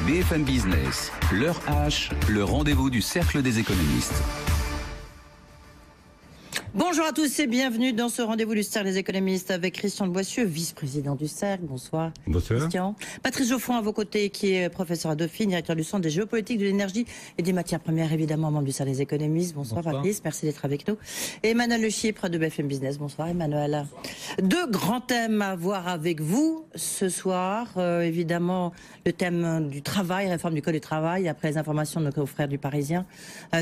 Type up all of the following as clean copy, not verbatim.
BFM Business, l'heure H, le rendez-vous du Cercle des économistes. Bonjour à tous et bienvenue dans ce rendez-vous du Cercle des économistes avec Christian de Boissieu, vice-président du Cercle. Bonsoir. Bonsoir. Christian. Patrice Geoffroy à vos côtés, qui est professeur à Dauphine, directeur du Centre des géopolitiques de l'énergie et des matières premières, évidemment membre du Cercle des économistes. Bonsoir, Patrice, merci d'être avec nous. Et Emmanuel Le Chypre de BFM Business. Bonsoir Emmanuel. Deux grands thèmes à voir avec vous ce soir. Évidemment, le thème du travail, réforme du Code du travail, après les informations de nos confrères du Parisien,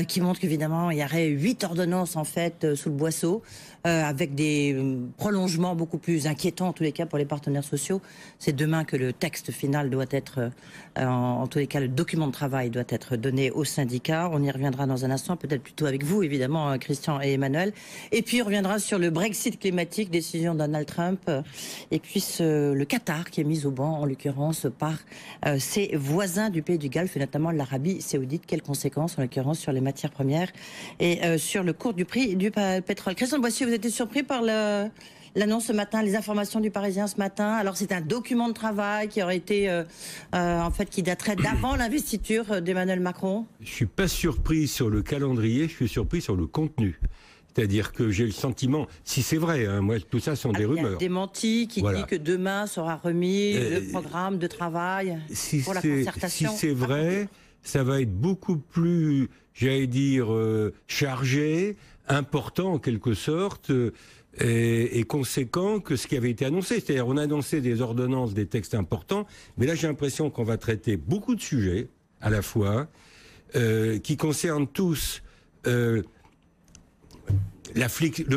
qui montrent qu'évidemment, il y aurait 8 ordonnances en fait sous le boisseau, avec des prolongements beaucoup plus inquiétants en tous les cas pour les partenaires sociaux. C'est demain que le texte final doit être, en tous les cas le document de travail doit être donné aux syndicats. On y reviendra dans un instant, peut-être plutôt avec vous évidemment Christian et Emmanuel. Et puis on reviendra sur le Brexit climatique, décision de Donald Trump, et puis le Qatar qui est mis au banc en l'occurrence par ses voisins du pays du Golfe et notamment l'Arabie Saoudite. Quelles conséquences en l'occurrence sur les matières premières et sur le cours du prix du pétrole. Christian Boissieu, vous êtes surpris par l'annonce ce matin, les informations du Parisien ce matin? Alors c'est un document de travail qui aurait été, en fait, qui daterait d'avant l'investiture d'Emmanuel Macron. Je suis pas surpris sur le calendrier, je suis surpris sur le contenu. C'est-à-dire que j'ai le sentiment, si c'est vrai, hein, moi tout ça sont des rumeurs. Il y a un démenti qui dit que demain sera remis le programme de travail pour la concertation. Si c'est vrai, ça va être beaucoup plus, j'allais dire, chargé, important en quelque sorte, et conséquent que ce qui avait été annoncé. C'est-à-dire on a annoncé des ordonnances, des textes importants, mais là j'ai l'impression qu'on va traiter beaucoup de sujets à la fois, qui concernent tous le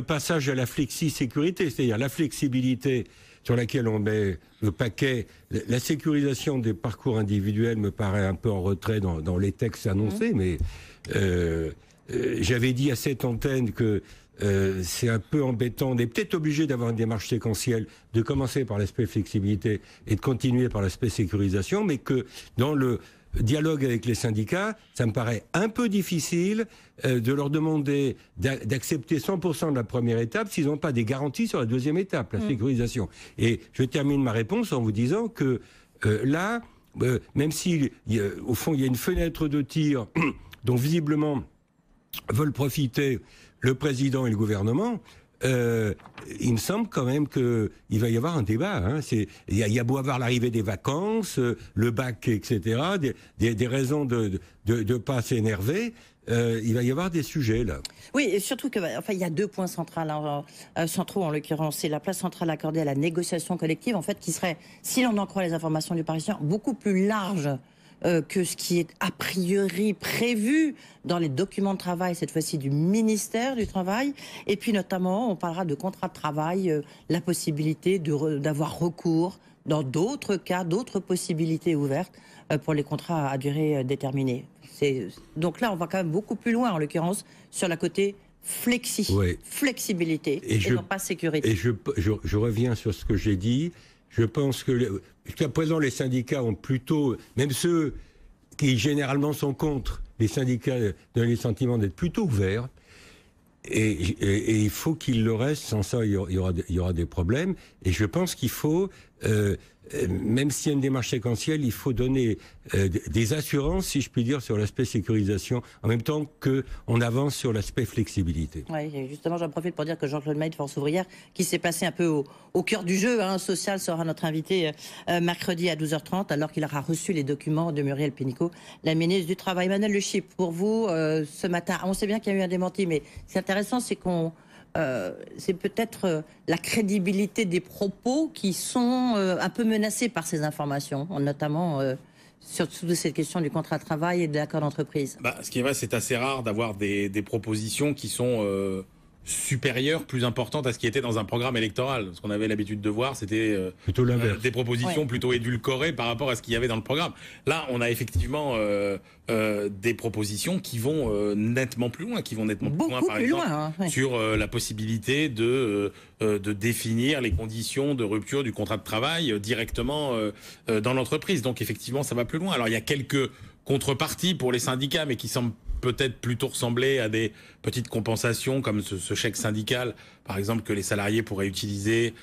passage à la flexi-sécurité, c'est-à-dire la flexibilité sur laquelle on met le paquet. La sécurisation des parcours individuels me paraît un peu en retrait dans les textes annoncés, mais j'avais dit à cette antenne que c'est un peu embêtant. On est peut-être obligé d'avoir une démarche séquentielle, de commencer par l'aspect flexibilité et de continuer par l'aspect sécurisation, mais que dans le dialogue avec les syndicats, ça me paraît un peu difficile de leur demander d'accepter 100% de la première étape s'ils n'ont pas des garanties sur la deuxième étape, la sécurisation. Et je termine ma réponse en vous disant que là, même si au fond il y a une fenêtre de tir dont visiblement veulent profiter le président et le gouvernement, il me semble quand même qu'il va y avoir un débat. Hein. Il y a beau avoir l'arrivée des vacances, le bac, etc., des raisons de pas s'énerver. Il va y avoir des sujets là. Oui, et surtout que, enfin, il y a deux points centraux en l'occurrence. C'est la place centrale accordée à la négociation collective, en fait, qui serait, si l'on en croit les informations du Parisien, beaucoup plus large que ce qui est a priori prévu dans les documents de travail, cette fois-ci du ministère du Travail. Et puis notamment, on parlera de contrat de travail, la possibilité d'avoir recours dans d'autres cas, d'autres possibilités ouvertes pour les contrats à durée déterminée. Donc là, on va quand même beaucoup plus loin, en l'occurrence, sur la côté flexibilité et non pas sécurité. Et je reviens sur ce que j'ai dit. Je pense que jusqu'à présent, les syndicats ont plutôt, même ceux qui généralement sont contre, les syndicats donnent le sentiment d'être plutôt ouverts. Et il faut qu'ils le restent, sans ça il y aura des problèmes. Et je pense qu'il faut, même s'il y a une démarche séquentielle, il faut donner des assurances, si je puis dire, sur l'aspect sécurisation, en même temps qu'on avance sur l'aspect flexibilité. Oui, justement, j'en profite pour dire que Jean-Claude Maille, Force ouvrière, qui s'est passé un peu au cœur du jeu social, sera notre invité mercredi à 12h30, alors qu'il aura reçu les documents de Muriel Pénicaud, la ministre du Travail. Emmanuel Le Chypre, pour vous, ce matin, on sait bien qu'il y a eu un démenti, mais c'est intéressant, c'est qu'on... c'est peut-être la crédibilité des propos qui sont un peu menacés par ces informations, notamment sur toute cette question du contrat de travail et de l'accord d'entreprise. Ce qui est vrai, c'est assez rare d'avoir des propositions qui sont supérieures, plus importantes à ce qui était dans un programme électoral. Ce qu'on avait l'habitude de voir, c'était plutôt l'inverse. Des propositions plutôt édulcorées par rapport à ce qu'il y avait dans le programme. Là, on a effectivement des propositions qui vont nettement plus loin, par exemple, sur la possibilité de définir les conditions de rupture du contrat de travail directement dans l'entreprise. Donc effectivement, ça va plus loin. Alors il y a quelques contreparties pour les syndicats, mais qui semblent peut-être plutôt ressembler à des petites compensations comme ce chèque syndical, par exemple, que les salariés pourraient utiliser.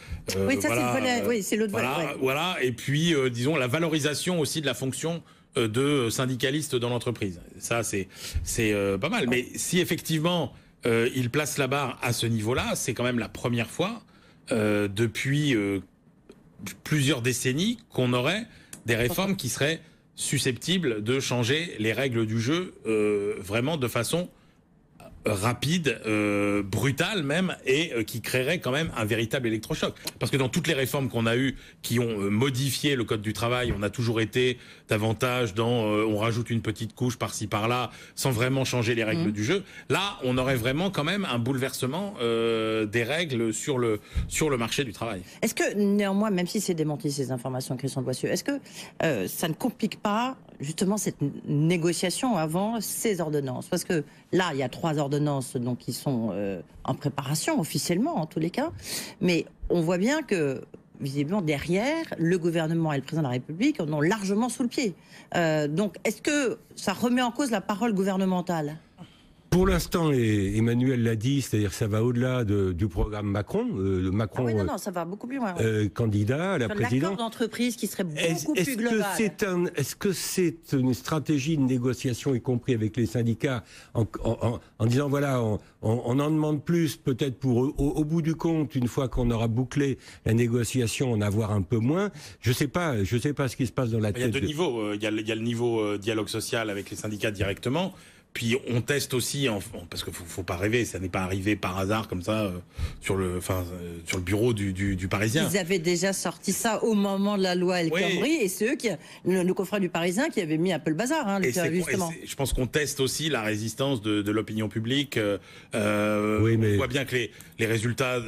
Oui, ça c'est le volet. Oui, c'est l'autre volet. Voilà. Et puis, disons, la valorisation aussi de la fonction de syndicalistes dans l'entreprise. Ça, c'est pas mal. Mais si effectivement il place la barre à ce niveau-là, c'est quand même la première fois depuis plusieurs décennies qu'on aurait des réformes qui seraient susceptibles de changer les règles du jeu vraiment de façon rapide, brutale même, et qui créerait quand même un véritable électrochoc. Parce que dans toutes les réformes qu'on a eues, qui ont modifié le code du travail, on a toujours été davantage dans on rajoute une petite couche par-ci par-là, sans vraiment changer les règles du jeu. Là, on aurait vraiment quand même un bouleversement des règles sur le marché du travail. Est-ce que néanmoins, même si c'est démenti ces informations, Christian Boissieu, est-ce que ça ne complique pas justement cette négociation avant ces ordonnances? Parce que là, il y a 3 ordonnances donc, qui sont en préparation officiellement en tous les cas, mais on voit bien que visiblement derrière, le gouvernement et le président de la République en ont largement sous le pied. Donc est-ce que ça remet en cause la parole gouvernementale ? Pour l'instant, et Emmanuel l'a dit, c'est-à-dire que ça va au-delà du programme Macron. Macron, oui, non, ça va beaucoup plus loin. Candidat à la présidence. L'accord d'entreprise qui serait beaucoup plus global. Est-ce que c'est une stratégie de négociation, y compris avec les syndicats, en disant voilà, on en demande plus, peut-être pour au bout du compte, une fois qu'on aura bouclé la négociation, en avoir un peu moins. Je sais pas ce qui se passe dans la tête. Il y a 2 niveaux. Il y a le niveau dialogue social avec les syndicats directement. Puis on teste aussi, parce qu'il faut pas rêver, ça n'est pas arrivé par hasard comme ça sur le bureau du Parisien. Ils avaient déjà sorti ça au moment de la loi El Khomri, et c'est eux le confrère du Parisien qui avait mis un peu le bazar, justement. Je pense qu'on teste aussi la résistance de l'opinion publique. On voit bien que les résultats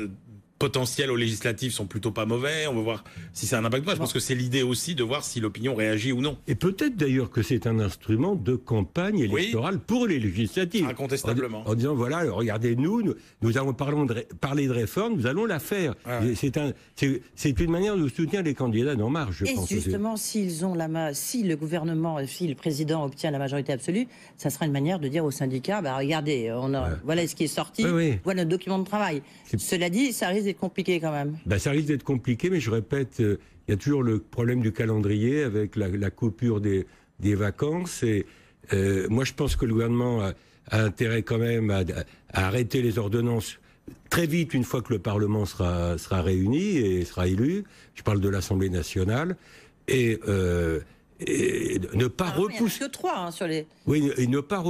potentiels aux législatives sont plutôt pas mauvais. On va voir si ça a un impact. Je pense que c'est l'idée aussi de voir si l'opinion réagit ou non. Et peut-être d'ailleurs que c'est un instrument de campagne électorale pour les législatives. Incontestablement. En disant voilà, regardez nous allons parler de réforme, nous allons la faire. C'est une manière de soutenir les candidats d'En Marche, je pense. Et justement, si le gouvernement, si le président obtient la majorité absolue, ça sera une manière de dire aux syndicats, regardez, voilà ce qui est sorti, voilà notre document de travail. Cela dit, ça risque d'être compliqué quand même. Ça risque d'être compliqué, mais je répète, il y a toujours le problème du calendrier avec la coupure des vacances. Et moi, je pense que le gouvernement a intérêt quand même à arrêter les ordonnances très vite, une fois que le Parlement sera réuni et sera élu. Je parle de l'Assemblée nationale. Et ne pas repousser. Il n'y en a que 3 sur les. Oui, et ne pas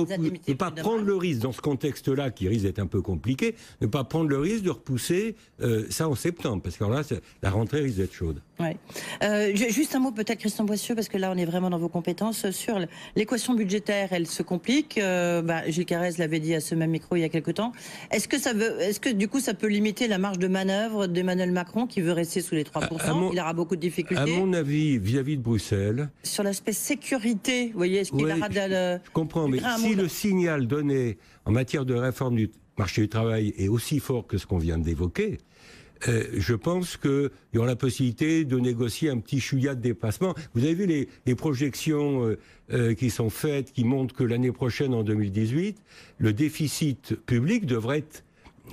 prendre le risque dans ce contexte-là, qui risque d'être un peu compliqué, ne pas prendre le risque de repousser ça en septembre, parce que là, la rentrée risque d'être chaude. Ouais. Juste un mot peut-être, Christian Boissieu, parce que là, on est vraiment dans vos compétences sur l'équation budgétaire. Elle se complique. Gilles Carrez l'avait dit à ce même micro il y a quelque temps. Est-ce que du coup, ça peut limiter la marge de manœuvre d'Emmanuel Macron, qui veut rester sous les 3%? Il aura beaucoup de difficultés. À mon avis, vis-à-vis de Bruxelles. Sur l'aspect sécurité, vous voyez, est-ce qu'il aura je comprends, mais si le signal donné en matière de réforme du marché du travail est aussi fort que ce qu'on vient d'évoquer, je pense qu'il y aura la possibilité de négocier un petit chouïa de dépassement. Vous avez vu les projections qui sont faites, qui montrent que l'année prochaine, en 2018, le déficit public devrait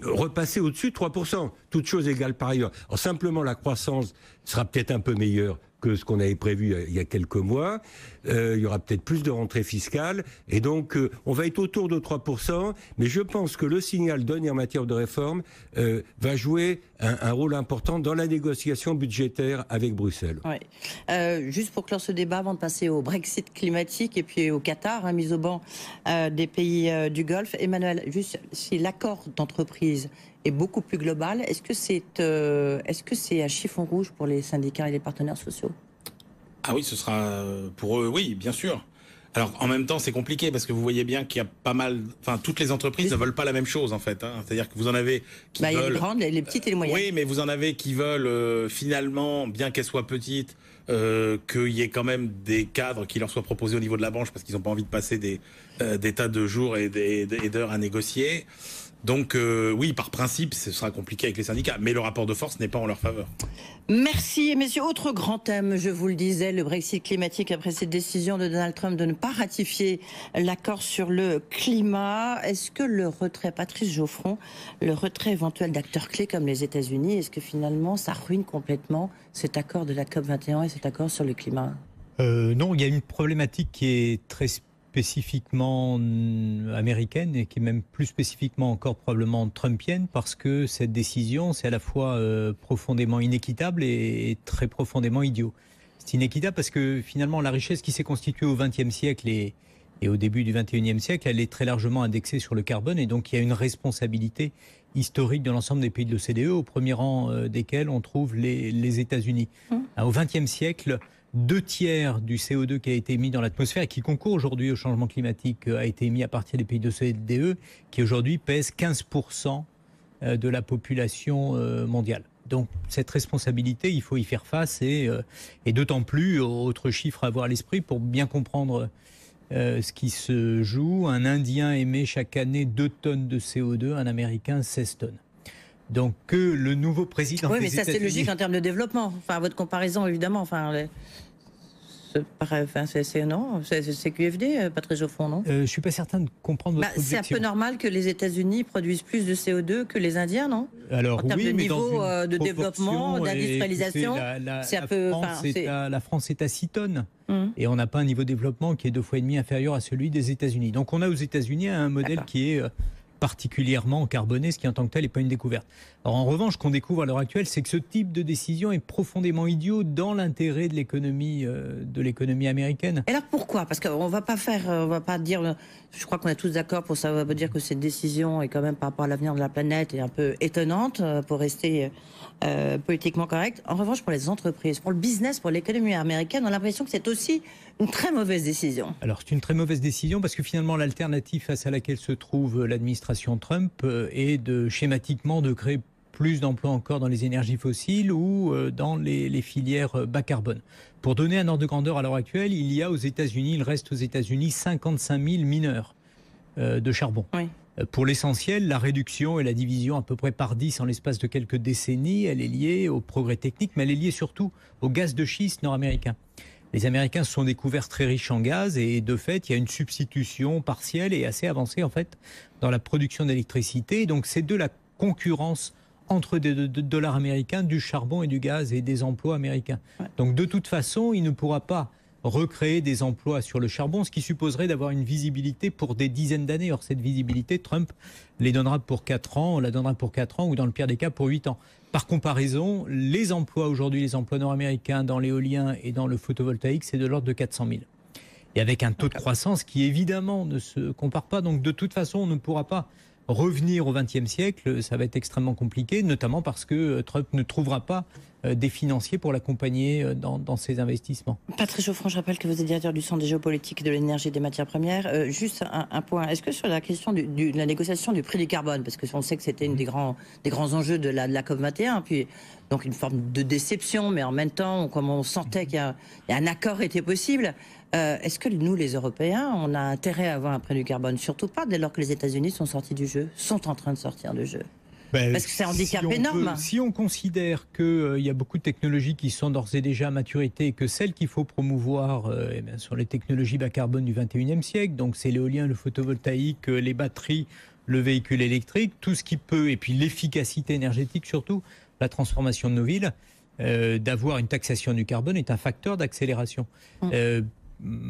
repasser au-dessus de 3%, toutes choses égales par ailleurs. Alors simplement, la croissance sera peut-être un peu meilleure que ce qu'on avait prévu il y a quelques mois. Il y aura peut-être plus de rentrées fiscales. Et donc, on va être autour de 3%. Mais je pense que le signal donné en matière de réforme va jouer un rôle important dans la négociation budgétaire avec Bruxelles. Ouais. Juste pour clore ce débat, avant de passer au Brexit climatique et puis au Qatar, mise au banc des pays du Golfe. Emmanuel, juste si l'accord d'entreprise est beaucoup plus global, est-ce que c'est un chiffon rouge pour les syndicats et les partenaires sociaux? Ah oui, ce sera pour eux, oui, bien sûr. Alors, en même temps, c'est compliqué parce que vous voyez bien qu'il y a pas mal... Enfin, toutes les entreprises ne veulent pas la même chose, en fait. C'est-à-dire que vous en avez qui veulent... Il y a les grandes, les petites et les moyennes. Oui, mais vous en avez qui veulent, finalement, bien qu'elles soient petites, qu'il y ait quand même des cadres qui leur soient proposés au niveau de la branche parce qu'ils n'ont pas envie de passer des tas de jours et d'heures à négocier. Donc oui, par principe, ce sera compliqué avec les syndicats, mais le rapport de force n'est pas en leur faveur. Merci, messieurs. Autre grand thème, je vous le disais, le Brexit climatique après cette décision de Donald Trump de ne pas ratifier l'accord sur le climat. Est-ce que le retrait, Patrice Geoffron, le retrait éventuel d'acteurs clés comme les États-Unis, est-ce que finalement ça ruine complètement cet accord de la COP21 et cet accord sur le climat ? Non, il y a une problématique qui est très spécifiquement américaine et qui est même plus spécifiquement encore probablement trumpienne, parce que cette décision, c'est à la fois profondément inéquitable et très profondément idiot. C'est inéquitable parce que finalement la richesse qui s'est constituée au XXe siècle et au début du XXIe siècle, elle est très largement indexée sur le carbone, et donc il y a une responsabilité historique de l'ensemble des pays de l'OCDE, au premier rang desquels on trouve les États-Unis. Au XXe siècle, 2/3 du CO2 qui a été émis dans l'atmosphère et qui concourt aujourd'hui au changement climatique a été émis à partir des pays de l'OCDE, qui aujourd'hui pèsent 15% de la population mondiale. Donc cette responsabilité, il faut y faire face, et d'autant plus, autre chiffre à avoir à l'esprit pour bien comprendre ce qui se joue. Un Indien émet chaque année 2 tonnes de CO2, un Américain 16 tonnes. Donc que le nouveau président oui, des mais ça États-Unis... c'est logique en termes de développement. Enfin, votre comparaison, évidemment. C'est QFD, Patrice Geoffroy, non? Je ne suis pas certain de comprendre votre objection. C'est un peu normal que les États-Unis produisent plus de CO2 que les Indiens, non? Alors, en termes de niveau de développement, d'industrialisation, la France est à 6 tonnes. Et on n'a pas un niveau de développement qui est 2,5 fois inférieur à celui des États-Unis. Donc on a aux États-Unis un modèle qui est particulièrement carboné, ce qui en tant que tel n'est pas une découverte. Alors en revanche, ce qu'on découvre à l'heure actuelle, c'est que ce type de décision est profondément idiot dans l'intérêt de l'économie américaine. Et alors pourquoi? Parce qu'on va pas dire, je crois qu'on est tous d'accord pour ça, on va dire que cette décision est quand même par rapport à l'avenir de la planète est un peu étonnante pour rester politiquement correct. En revanche, pour les entreprises, pour le business, pour l'économie américaine, on a l'impression que c'est aussi une très mauvaise décision. Alors c'est une très mauvaise décision parce que finalement l'alternative face à laquelle se trouve l'administration Trump est schématiquement de créer plus d'emplois encore dans les énergies fossiles ou dans les filières bas carbone. Pour donner un ordre de grandeur à l'heure actuelle, il reste aux États-Unis 55 000 mineurs de charbon. Oui. Pour l'essentiel, la réduction et la division à peu près par 10 en l'espace de quelques décennies, elle est liée au progrès technique, mais elle est liée surtout au gaz de schiste nord-américain. Les Américains se sont découverts très riches en gaz et de fait, il y a une substitution partielle et assez avancée en fait dans la production d'électricité. Donc c'est de la concurrence entre des dollars américains, du charbon et du gaz et des emplois américains. Ouais. Donc de toute façon, il ne pourra pas recréer des emplois sur le charbon, ce qui supposerait d'avoir une visibilité pour des dizaines d'années. Or, cette visibilité, Trump la donnera pour 4 ans ou dans le pire des cas pour 8 ans. Par comparaison, les emplois aujourd'hui, les emplois nord-américains dans l'éolien et dans le photovoltaïque, c'est de l'ordre de 400 000. Et avec un taux de croissance qui évidemment ne se compare pas. Donc de toute façon, on ne pourra pas revenir au XXe siècle, ça va être extrêmement compliqué, notamment parce que Trump ne trouvera pas des financiers pour l'accompagner dans ses investissements. Patrice Geoffroy, je rappelle que vous êtes directeur du Centre des géopolitiques de l'énergie et des matières premières. Juste un point, est-ce que sur la question de la négociation du prix du carbone, parce qu'on sait que c'était une des grands enjeux de la COP21, puis donc une forme de déception, mais en même temps, comme on sentait qu'il y a un accord était possible, est-ce que nous, les Européens, on a intérêt à avoir un prix du carbone? Surtout pas dès lors que les États-Unis sont sortis du jeu, sont en train de sortir du jeu. Parce que c'est un handicap énorme. Si on considère qu'il y a beaucoup de technologies qui sont d'ores et déjà à maturité et que celles qu'il faut promouvoir sont les technologies bas carbone du 21e siècle, donc c'est l'éolien, le photovoltaïque, les batteries, le véhicule électrique, tout ce qui peut, et puis l'efficacité énergétique surtout, la transformation de nos villes, d'avoir une taxation du carbone est un facteur d'accélération.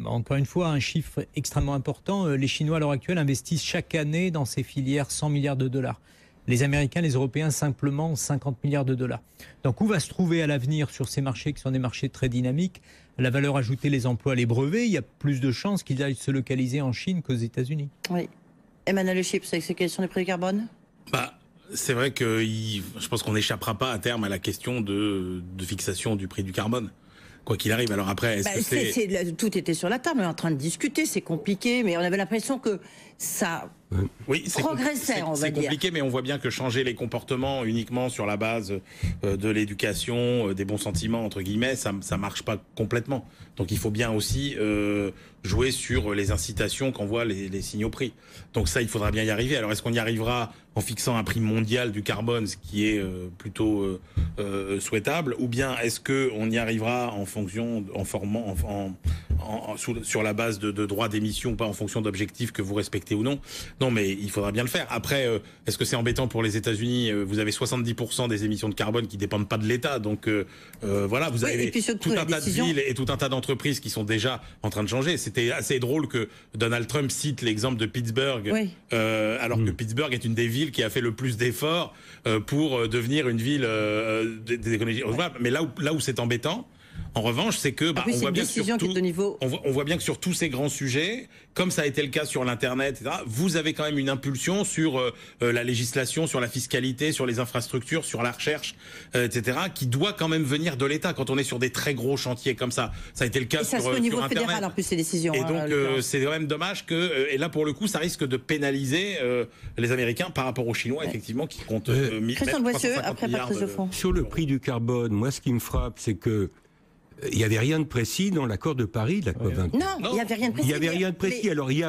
Encore une fois, un chiffre extrêmement important, les Chinois à l'heure actuelle investissent chaque année dans ces filières 100 milliards de dollars. Les Américains, les Européens, simplement 50 milliards de dollars. Donc où va se trouver à l'avenir sur ces marchés qui sont des marchés très dynamiques la valeur ajoutée, les emplois, les brevets? Il y a plus de chances qu'ils aillent se localiser en Chine qu'aux États-Unis. Oui. Emmanuel Le Chypre, c'est la question du prix du carbone? C'est vrai que je pense qu'on n'échappera pas à terme à la question de fixation du prix du carbone. Quoi qu'il arrive. Alors après, tout était sur la table, on est en train de discuter, c'est compliqué, mais on avait l'impression que ça progressait, on va dire. C'est compliqué, mais on voit bien que changer les comportements uniquement sur la base de l'éducation, des bons sentiments, entre guillemets, ça marche pas complètement. Donc il faut bien aussi jouer sur les incitations qu'envoient les signaux prix. Donc ça, il faudra bien y arriver. Alors est-ce qu'on y arrivera en fixant un prix mondial du carbone, ce qui est plutôt souhaitable, ou bien est-ce qu'on y arrivera en sur la base de droits d'émission, pas en fonction d'objectifs que vous respectez ou non. Non, mais il faudra bien le faire. Après, est-ce que c'est embêtant pour les États-Unis? Vous avez 70% des émissions de carbone qui dépendent pas de l'État, donc voilà, vous avez tout un tas de villes et tout un tas d'entreprises qui sont déjà en train de changer. C'était assez drôle que Donald Trump cite l'exemple de Pittsburgh, alors que Pittsburgh est une des villes qui a fait le plus d'efforts pour devenir une ville des économies renouvelables. Mais là où c'est embêtant, en revanche, c'est que on voit bien que sur tous ces grands sujets, comme ça a été le cas sur l'Internet, etc., vous avez quand même une impulsion sur la législation, sur la fiscalité, sur les infrastructures, sur la recherche, etc., qui doit quand même venir de l'État quand on est sur des très gros chantiers comme ça. Ça a été le cas sur Internet. Et ça se fait au niveau fédéral en plus, ces décisions. Et donc, c'est quand même dommage que... Et là, pour le coup, ça risque de pénaliser les Américains par rapport aux Chinois, effectivement, qui comptent... Christian Boissieu, après Patrice Geoffroy. Sur le prix du carbone, moi, ce qui me frappe, c'est que il n'y avait rien de précis dans l'accord de Paris de la COP21. Non, il n'y avait rien de précis. Il n'y avait rien de précis. Alors, il y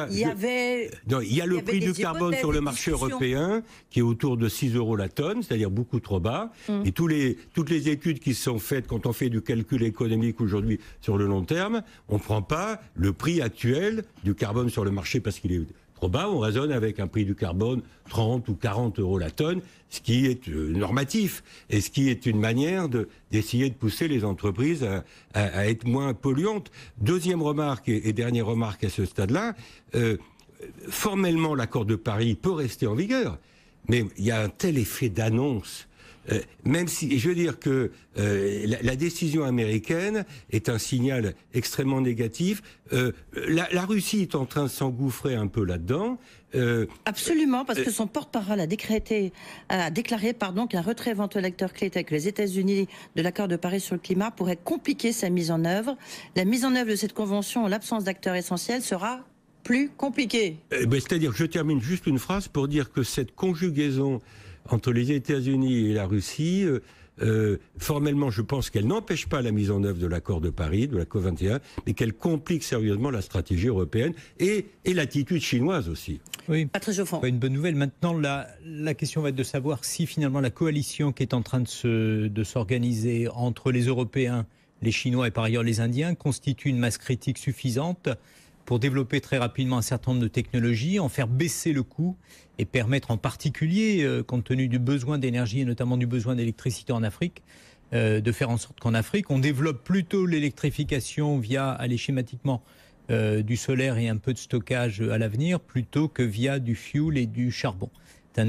a le prix du carbone sur le marché européen qui est autour de 6 € la tonne, c'est-à-dire beaucoup trop bas. Et toutes les études qui sont faites quand on fait du calcul économique aujourd'hui sur le long terme, on ne prend pas le prix actuel du carbone sur le marché parce qu'il est trop bas. On raisonne avec un prix du carbone 30 ou 40 € la tonne, ce qui est normatif et ce qui est une manière d'essayer de pousser les entreprises à être moins polluantes. Deuxième remarque et dernière remarque à ce stade-là, formellement l'accord de Paris peut rester en vigueur, mais il y a un tel effet d'annonce. Même si, je veux dire que la décision américaine est un signal extrêmement négatif. La Russie est en train de s'engouffrer un peu là-dedans. Absolument, parce que son porte-parole a déclaré qu'un retrait éventuel d'acteurs clés avec les États-Unis de l'accord de Paris sur le climat pourrait compliquer sa mise en œuvre. La mise en œuvre de cette convention en l'absence d'acteurs essentiels sera plus compliquée. C'est-à-dire, je termine juste une phrase pour dire que cette conjugaison entre les États-Unis et la Russie, formellement, je pense qu'elle n'empêche pas la mise en œuvre de l'accord de Paris, de la COP21, mais qu'elle complique sérieusement la stratégie européenne et l'attitude chinoise aussi. Oui, pas une bonne nouvelle. Maintenant, la question va être de savoir si finalement la coalition qui est en train de s'organiser entre les Européens, les Chinois et par ailleurs les Indiens constitue une masse critique suffisante pour développer très rapidement un certain nombre de technologies, en faire baisser le coût et permettre en particulier, compte tenu du besoin d'énergie et notamment du besoin d'électricité en Afrique, de faire en sorte qu'en Afrique, on développe plutôt l'électrification via, allez schématiquement, du solaire et un peu de stockage à l'avenir, plutôt que via du fuel et du charbon. C'est un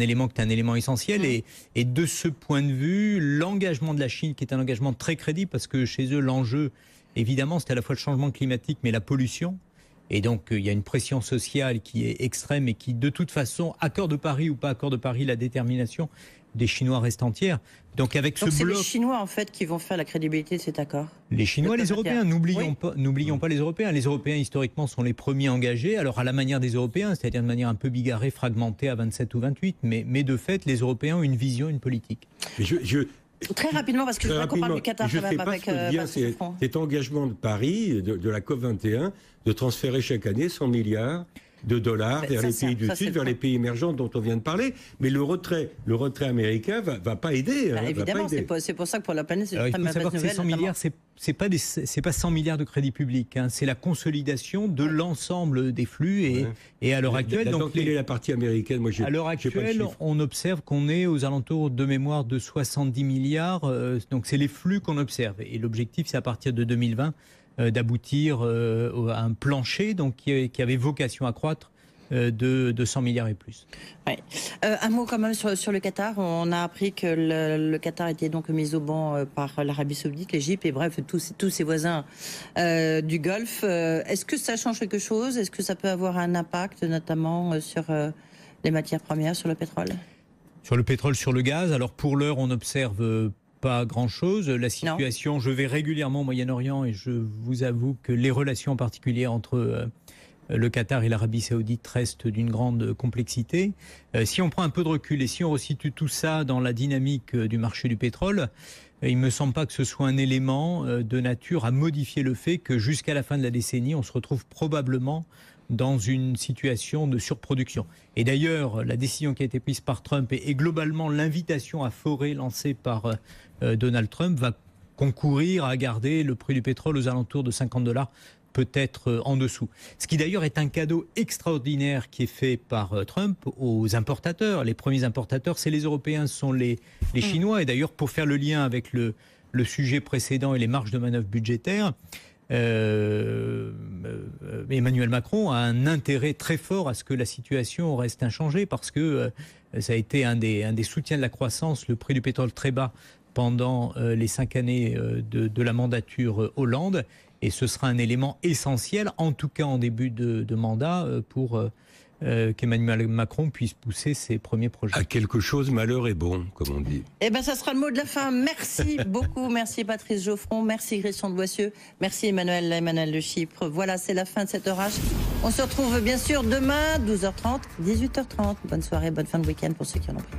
élément essentiel et de ce point de vue, l'engagement de la Chine, qui est un engagement très crédible, parce que chez eux, l'enjeu, évidemment, c'est à la fois le changement climatique, mais la pollution. Et donc, il y a une pression sociale qui est extrême et qui, de toute façon, accord de Paris ou pas accord de Paris, la détermination des Chinois reste entière. Donc, c'est les Chinois, en fait, qui vont faire la crédibilité de cet accord. Les Chinois, les Européens. N'oublions pas les Européens. Les Européens, historiquement, sont les premiers engagés. Alors, à la manière des Européens, c'est-à-dire de manière un peu bigarrée, fragmentée à 27 ou 28. Mais de fait, les Européens ont une vision, une politique. Très rapidement, parce que je voudrais qu'on parle du Qatar quand même avec cet engagement de Paris, de la COP21, de transférer chaque année 100 milliards de dollars vers les pays du Sud, vers les pays émergents dont on vient de parler. Mais le retrait américain va pas aider. Évidemment, c'est pour ça que pour la planète, c'est une très mauvaise nouvelle. Ces 100 milliards, c'est pas 100 milliards de crédit public. C'est la consolidation de l'ensemble des flux. Et à l'heure actuelle... quelle est la partie américaine? À l'heure actuelle, on observe qu'on est aux alentours de mémoire de 70 milliards. Donc c'est les flux qu'on observe. Et l'objectif, c'est à partir de 2020 d'aboutir à un plancher donc, qui avait vocation à croître de 100 milliards et plus. Ouais. Un mot quand même sur le Qatar. On a appris que le Qatar était donc mis au banc par l'Arabie Saoudite, l'Égypte et bref tous ses voisins du Golfe. Est-ce que ça change quelque chose? Est-ce que ça peut avoir un impact notamment sur les matières premières, sur le pétrole? Sur le pétrole, sur le gaz. Alors pour l'heure, on observe pas grand-chose. La situation, je vais régulièrement au Moyen-Orient et je vous avoue que les relations en particulier entre le Qatar et l'Arabie Saoudite restent d'une grande complexité. Si on prend un peu de recul et si on resitue tout ça dans la dynamique du marché du pétrole, il ne me semble pas que ce soit un élément de nature à modifier le fait que jusqu'à la fin de la décennie, on se retrouve probablement dans une situation de surproduction. Et d'ailleurs, la décision qui a été prise par Trump et globalement l'invitation à forer lancée par Donald Trump va concourir à garder le prix du pétrole aux alentours de $50 peut-être en dessous. Ce qui d'ailleurs est un cadeau extraordinaire qui est fait par Trump aux importateurs. Les premiers importateurs, c'est les Européens, ce sont les Chinois. Et d'ailleurs, pour faire le lien avec le sujet précédent et les marges de manœuvre budgétaires, Emmanuel Macron a un intérêt très fort à ce que la situation reste inchangée parce que ça a été un des soutiens de la croissance, le prix du pétrole très bas pendant les 5 années de la mandature Hollande. Et ce sera un élément essentiel, en tout cas en début de mandat, pour qu'Emmanuel Macron puisse pousser ses premiers projets. À quelque chose, malheur est bon, comme on dit. Eh bien, ça sera le mot de la fin. Merci beaucoup. Merci Patrice Geoffron. Merci Christian de Boissieu. Merci Emmanuel de Chypre. Voilà, c'est la fin de cet orage. On se retrouve bien sûr demain, 12h30, 18h30. Bonne soirée, bonne fin de week-end pour ceux qui en ont pris.